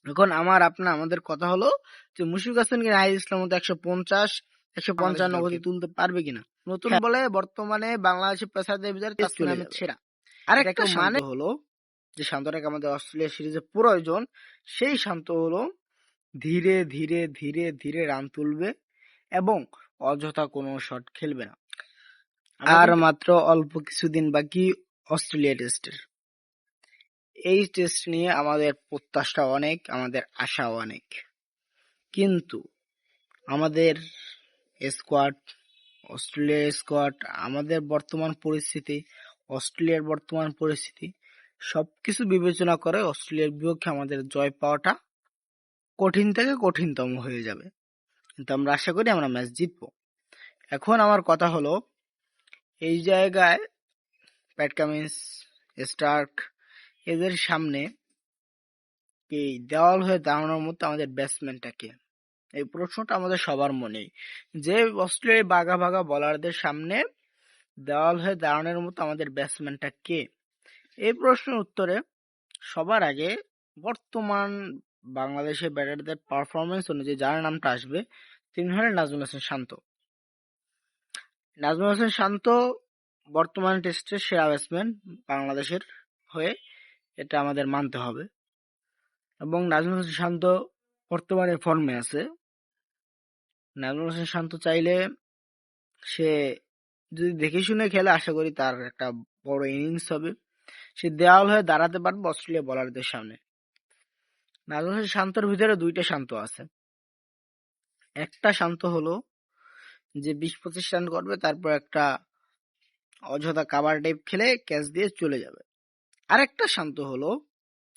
এখন আমাদের কথা হলো যে মুশফিক হাসান কি নাহিদ ইসলাম মতো 150-155 গতি তুলতে পারবে কিনা। নতুন বলে বর্তমানে বাংলাদেশের পেসারদের ভিতরে তাসকিন আহমেদ সেরা। আরেকটা শান্ত হলো যে শান্তটাকে আমাদের অস্ট্রেলিয়া সিরিজে প্রয়োজন, সেই শান্ত হলো ধীরে ধীরে ধীরে ধীরে রান তুলবে এবং অযথা কোনো শট খেলবে না। আর মাত্র অল্প কিছুদিন বাকি অস্ট্রেলিয়া টেস্টের। এই টেস্ট নিয়ে আমাদের প্রত্যাশা অনেক, আমাদের আশাও অনেক, কিন্তু আমাদের স্কোয়াড, অস্ট্রেলিয়ার স্কোয়াড, আমাদের বর্তমান পরিস্থিতি, অস্ট্রেলিয়ার বর্তমান পরিস্থিতি সবকিছু বিবেচনা করে অস্ট্রেলিয়ার বিপক্ষে আমাদের জয় পাওয়াটা কঠিন থেকে কঠিনতম হয়ে যাবে, কিন্তু আমরা আশা করি আমরা ম্যাচ জিতবো। এখন আমার কথা হলো, এই জায়গায় প্যাট কামিন্স, স্টার্ক এদের সামনে এই দেওয়াল হয়ে দাঁড়ানোর মতো আমাদের ব্যাটসম্যানটা কে? এই প্রশ্নটা আমাদের সবার মনেই, যে অস্ট্রেলিয়ার বাঘা বাঘা বোলারদের সামনে দেওয়াল হয়ে দাঁড়ানোর মতো আমাদের ব্যাটসম্যানটা কে? এই প্রশ্নের উত্তরে সবার আগে বর্তমান বাংলাদেশের ব্যাটারদের পারফরমেন্স অনুযায়ী যার নামটা আসবে তিনি হলেন নাজমুল হাসান শান্ত। নাজমুল হাসান শান্ত বর্তমান টেস্টের সেরা ব্যাটসম্যান বাংলাদেশের হয়ে, এটা আমাদের মানতে হবে। এবং নাজমুল হাসান শান্ত বর্তমানে ফর্মে আছে। নাজমুল হাসান শান্ত চাইলে সে যদি দেখে শুনে খেলে, আশা করি তার একটা বড় ইনিংস হবে, সে দেওয়াল হয়ে দাঁড়াতে পারবে অস্ট্রেলিয়া বোলারদের সামনে। নাজমুল হাসান শান্তর ভিতরে দুইটা শান্ত আছে। একটা শান্ত হলো যে 20-25 রান করবে, তারপর একটা অযথা কাভার টাইপ খেলে ক্যাচ দিয়ে চলে যাবে। আরেকটা শান্ত হলো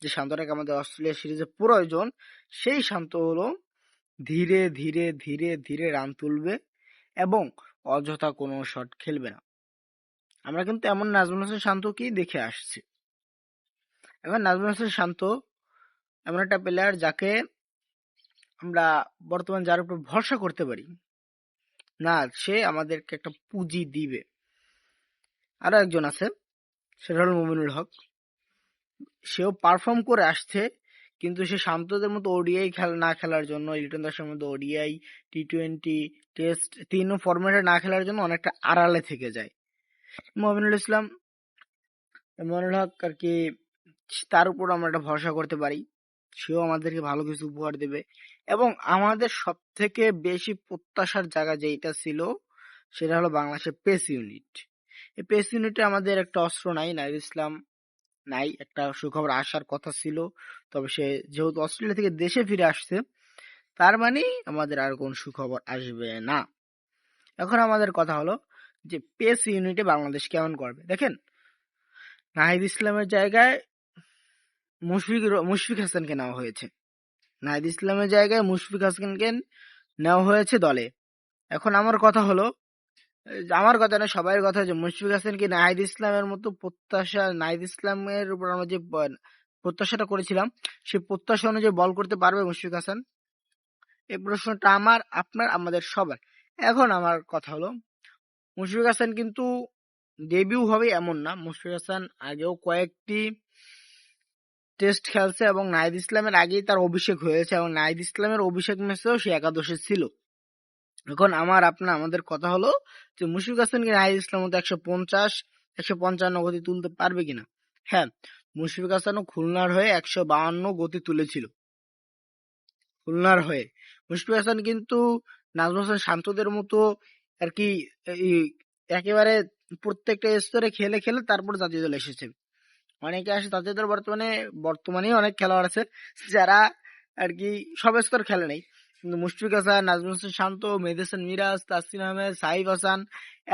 যে শান্তটাকে আমাদের অস্ট্রেলিয়া সিরিজে প্রয়োজন, সেই শান্ত হলো ধীরে ধীরে ধীরে ধীরে রান তুলবে এবং অযথা কোনো শট খেলবে না। আমরা কিন্তু এমন নাজমুল হাসান শান্তকেই দেখে আসছি। এখন নাজমুল হাসান শান্ত এমন একটা প্লেয়ার যাকে আমরা বর্তমান যার উপর ভরসা করতে পারি না, সে আমাদেরকে একটা পুঁজি দিবে। আরো একজন আছে, সেটা হল মুমিনুল হক। সেও পারফর্ম করে আসছে, কিন্তু সে শান্তদের মতো ওডিআই না খেলার জন্য, লিটন দাসের মতো ওডিআই, টি-20, টেস্ট 3 ফরম্যাটে না খেলার জন্য অনেকটা আড়ালে থেকে যায়। মুমিনুল হক আর কি, তার উপর আমরা একটা ভরসা করতে পারি, সেও আমাদেরকে ভালো কিছু উপহার দেবে। এবং আমাদের সব থেকে বেশি প্রত্যাশার জায়গা যেটা ছিল, সেটা হলো বাংলাদেশের পেস ইউনিট। এই পেস ইউনিটে আমাদের একটা অস্ত্র নাই, নাহিদ ইসলাম নাই। একটা সুখবর আসার কথা ছিল, তবে সে যেহেতু অস্ট্রেলিয়া থেকে দেশে ফিরে আসছে, তার মানে আমাদের আর কোন সুখবর আসবে না। এখন আমাদের কথা হলো যে পেস ইউনিটে বাংলাদেশ কেমন করবে। দেখেন, নাহিদ ইসলামের জায়গায় মুশফিক হাসানকে নেওয়া হয়েছে। নাহিদ ইসলামের জায়গায় মুশফিক হাসানকে নেওয়া হয়েছে দলে। এখন আমার কথা হলো, আমার কথা না, সবাই কথা, যে মুশফিক হাসান কি নাহিদ ইসলামের মতো প্রত্যাশা, নাহিদ ইসলামের উপর আমরা যে প্রত্যাশাটা করেছিলাম, সে প্রত্যাশা অনুযায়ী বল করতে পারবে মুশফিক হাসান? এই প্রশ্নটা আমার, আপনার, আমাদের সবার। এখন আমার কথা হলো, মুশফিক হাসান কিন্তু ডেবিউ হবে এমন না। মুশফিক হাসান আগেও কয়েকটি টেস্ট খেলছে এবং নাহিদ ইসলামের আগেই তার অভিষেক হয়েছে, এবং নাহিদ ইসলামের অভিষেক ম্যাচেও সে একাদশে ছিল। এখন আমাদের কথা হলো যে মুশফিক হাসান কি নাহিদ ইসলাম মতো 150-155 গতি তুলতে পারবে কিনা। হ্যাঁ, মুশফিক হাসানও খুলনার হয়ে 152 গতি তুলেছিল। খুলনার হয়ে মুশফিক হাসান কিন্তু নাজমুল হাসান শান্তদের মতো আর কি একেবারে প্রত্যেকটা স্তরে খেলে খেলে তারপর জাতীয় দলে এসেছে। অনেকে আসে জাতীয় দল, বর্তমানে অনেক খেলোয়াড় আছে যারা আর কি সব স্তর খেলে নেই, কিন্তু মুশফিক হাসান, নাজমুল হাসান শান্ত, মেহেদী হাসান মিরাজ, তাসকিন আহমেদ, সাইফ হাসান,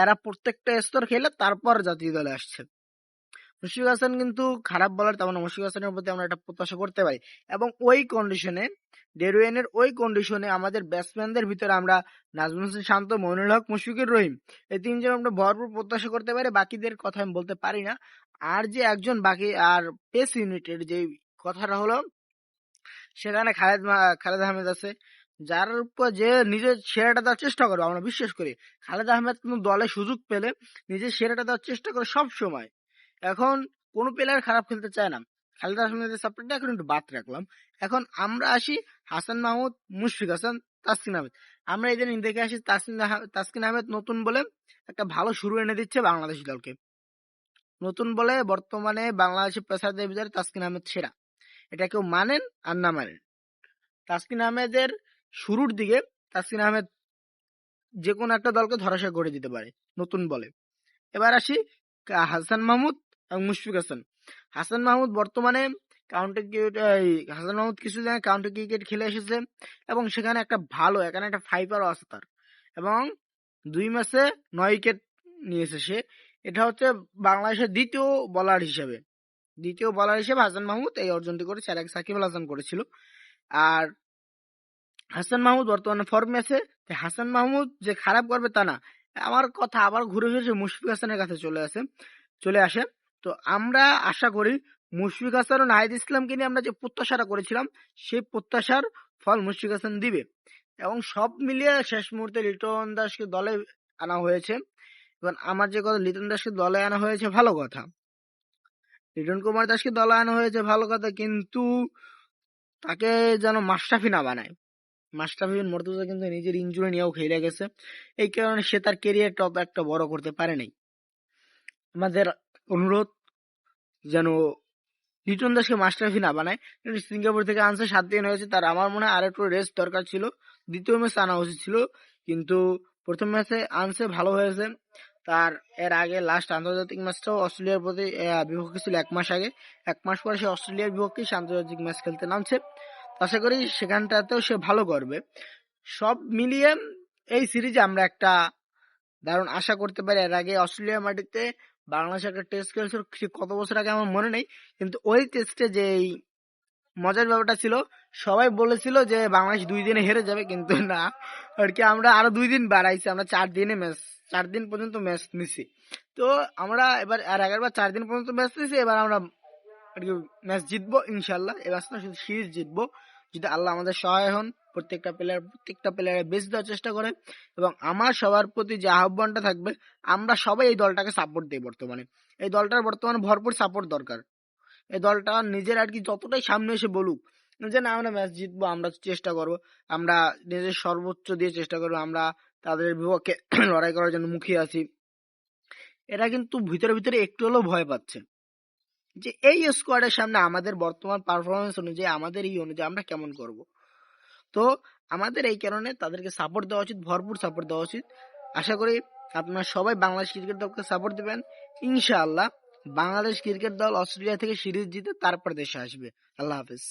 এরা প্রত্যেকটা স্তর খেলে তারপর জাতীয় দলে আসছে। মুশফিক হাসান কিন্তু খারাপ বলার তেমন, মুশফিক হাসানের প্রতি আমরা একটা প্রত্যাশা করতে পারি। এবং ওই কন্ডিশনে, ডেরুয়েনের ওই কন্ডিশনে আমাদের ব্যাটসম্যানদের ভিতরে আমরা নাজমুল হাসান শান্ত, মইনুল হক, মুশফিকুর রহিম, এই তিনজন আমরা ভরপুর প্রত্যাশা করতে পারি। বাকিদের কথা আমি বলতে পারি না। আর যে একজন বাকি, আর পেস ইউনিটের যে কথাটা হলো, সেখানে খালেদ আহমেদ আছে, যার উপর যে নিজের সেরাটা দেওয়ার চেষ্টা করবে। আমরা বিশ্বাস করি খালেদ আহমেদ কিন্তু দলে সুযোগ পেলে নিজের সেরাটা দেওয়ার চেষ্টা করে সব সময়। এখন কোন প্লেয়ার খারাপ খেলতে চায় না, খালিদ আহমেদের সাপোর্টটা এখন একটু বাদ রাখলাম। এখন আমরা আসি হাসান মাহমুদ, মুশফিক হাসান, তাসকিন আহমেদ। আমরা ইদানিং দেখে আসি তাসকিন আহমেদ নতুন বলে একটা ভালো শুরু এনে দিচ্ছে বাংলাদেশ দলকে। নতুন বলে বর্তমানে বাংলাদেশের পেসারদের ভিতরে তাসকিন আহমেদ সেরা। এটা কেউ মানেন আর না মানেন। তাসকিন আহমেদের শুরুর দিকে তাসকিন আহমেদ যে কোনো একটা দলকে ধরাশায়ী করে দিতে পারে নতুন বলে। এবার আসি হাসান মাহমুদ এবং মুশফিক হাসান। হাসান মাহমুদ বর্তমানে হাসান মাহমুদ কিছুদিন আগে কাউন্টি ক্রিকেট খেলে এসেছে এবং সেখানে এখানে একটা ফাইপারও আছে তার, এবং 2 ম্যাচে 9 উইকেট নিয়েছে সে। এটা হচ্ছে বাংলাদেশের দ্বিতীয় বলার হিসেবে হাসান মাহমুদ এই অর্জনটি করেছে, আর এক সাকিব আল হাসান করেছিল। আর হাসান মাহমুদ বর্তমানে ফর্মে আছে। হাসান মাহমুদ যে খারাপ করবে তা না, আমার কথা আবার ঘুরে ফিরে মুশফিক হাসানের কাছে চলে আসে। তো আমরা আশা করি মুশফিক হাসান ও নাহিদ ইসলামকে নিয়ে আমরা যে প্রত্যাশাটা করেছিলাম সেই প্রত্যাশার ফল মুশফিক হাসান দিবে। এবং সব মিলিয়ে শেষ মুহূর্তে লিটন দাসকে দলে আনা হয়েছে। এবং আমার যে কথা, লিটন দাসকে দলে আনা হয়েছে ভালো কথা, লিটন কুমার দাসকে দলে আনা হয়েছে ভালো কথা, কিন্তু তাকে যেন মাশরাফি না বানায়। মাশরাফি বিন মুর্তজা কিন্তু নিজের ইনজুরি নিয়েও খেলে গেছে, এই কারণে সে তার ক্যারিয়ারটা অত একটা বড় করতে পারে নাই। আমাদের অনুরোধ যেন লিটন দাসকে মাশরাফি না বানায়। সিঙ্গাপুর থেকে আনছে, 7 দিন হয়েছে, তার আমার মনে হয় আর একটু রেস্ট দরকার ছিল। দ্বিতীয় ম্যাচে আনা উচিত ছিল, কিন্তু প্রথম ম্যাচে আনছে, ভালো হয়েছে। তার এর আগে লাস্ট আন্তর্জাতিক ম্যাচটাও অস্ট্রেলিয়ার প্রতি বিপক্ষে ছিল 1 মাস আগে। 1 মাস পরে সে অস্ট্রেলিয়ার বিপক্ষে আন্তর্জাতিক ম্যাচ খেলতে নামছে। আশা করি সেখানটাতেও সে ভালো করবে। সব মিলিয়ে এই সিরিজে আমরা একটা দারুণ আশা করতে পারি। এর আগে অস্ট্রেলিয়ার মাটিতে বাংলাদেশ একটা টেস্ট খেলছিল কত বছর আগে আমার মনে নেই, কিন্তু ওই টেস্টে যে মজার ব্যাপারটা ছিল, সবাই বলেছিল যে বাংলাদেশ 2 দিনে হেরে যাবে, কিন্তু না, আর কি আমরা আরো 2 দিন বাড়াইছি, আমরা 4 দিন পর্যন্ত ম্যাচ নিছি। তো আমরা এবার আর আগেরবার 4 দিন পর্যন্ত ম্যাচ নিছি, এবার আমরা আর কি ম্যাচ জিতবো ইনশাল্লাহ। এবার না শুধু সিরিজ জিতবো যদি আল্লাহ আমাদের সহায় হন, প্রত্যেকটা প্লেয়ারের বেস্ট দেওয়ার চেষ্টা করে। এবং আমার সবার প্রতি যে আহ্বানটা থাকবে, আমরা সবাই এই দলটাকে সাপোর্ট দিই। এই দলটার বর্তমানে ভরপুর সাপোর্ট দরকার। এই দলটা নিজের আর কি যতটাই সামনে এসে বলুক যে না আমরা ম্যাচ জিতবো, আমরা চেষ্টা করবো, আমরা নিজের সর্বোচ্চ দিয়ে চেষ্টা করবো, আমরা তাদের বিপক্ষে লড়াই করার জন্য মুখিয়ে আছি, এরা কিন্তু ভিতরে একটু হলেও ভয় পাচ্ছে যে এই স্কোয়াডের সামনে আমাদের বর্তমান পারফরমেন্স অনুযায়ী, আমাদের এই অনুযায়ী আমরা কেমন করব। তো আমাদের এই কারণে তাদেরকে সাপোর্ট দেওয়া উচিত, ভরপুর সাপোর্ট দেওয়া উচিত। আশা করি আপনারা সবাই বাংলাদেশ ক্রিকেট দলকে সাপোর্ট দিবেন। ইনশাআল্লাহ বাংলাদেশ ক্রিকেট দল অস্ট্রেলিয়া থেকে সিরিজ জিতে তারপর দেশে আসবে। আল্লাহ হাফেজ।